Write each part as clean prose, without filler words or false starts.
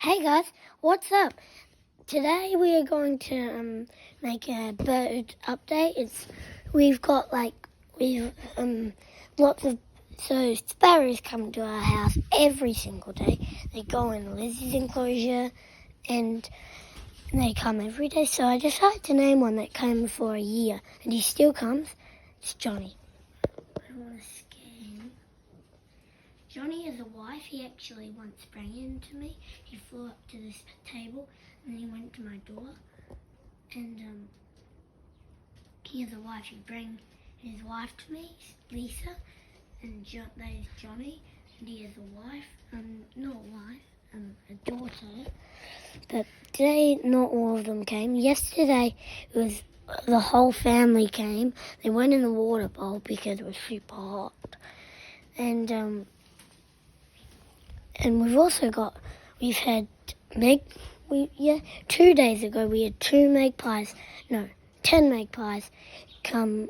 Hey guys, what's up? Today we are going to make a bird update. We've got lots of sparrows come to our house every single day. They go in Lizzie's enclosure and they come every day. So I decided to name one that came for a year and he still comes. It's Johnny. I want to scan. Johnny has a wife. He actually once sprang into me. He flew up to this table and he went to my door. And he has a wife. He bring his wife to me, Lisa, and that is Johnny. And he has a wife, not a wife, a daughter. But today, not all of them came. Yesterday, it was the whole family came. They went in the water bowl because it was super hot. And we've had 2 days ago we had 10 magpies come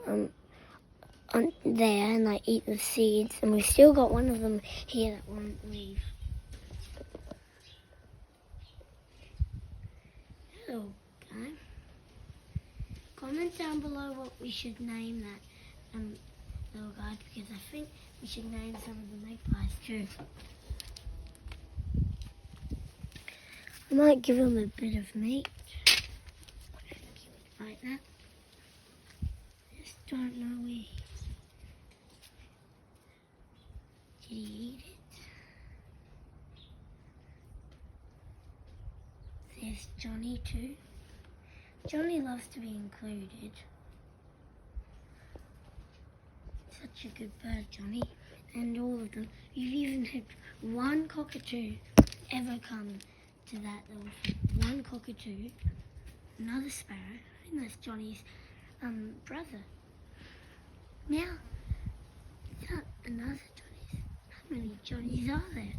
on there and they eat the seeds, and we've still got one of them here that won't leave. Hello, guy. Comment down below what we should name that little guy, because I think we should name some of the magpies too. I might give him a bit of meat, like that. I just don't know where did he eat it? There's Johnny too. Johnny loves to be included. Such a good bird, Johnny. And all of them. You've even had one cockatoo ever come to that little one cockatoo, another sparrow. I think that's Johnny's brother. Now, is that another Johnny's? How many Johnnies are there?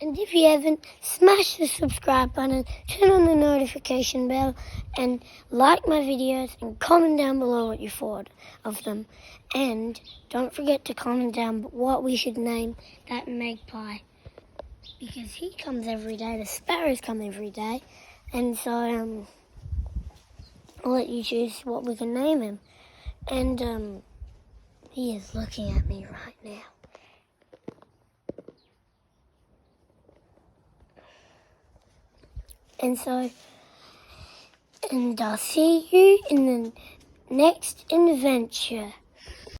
And if you haven't, smash the subscribe button, turn on the notification bell, and like my videos, and comment down below what you thought of them. And don't forget to comment down what we should name that magpie, because he comes every day. The sparrows come every day, and so I'll let you choose what we can name him. And he is looking at me right now. And I'll see you in the next adventure.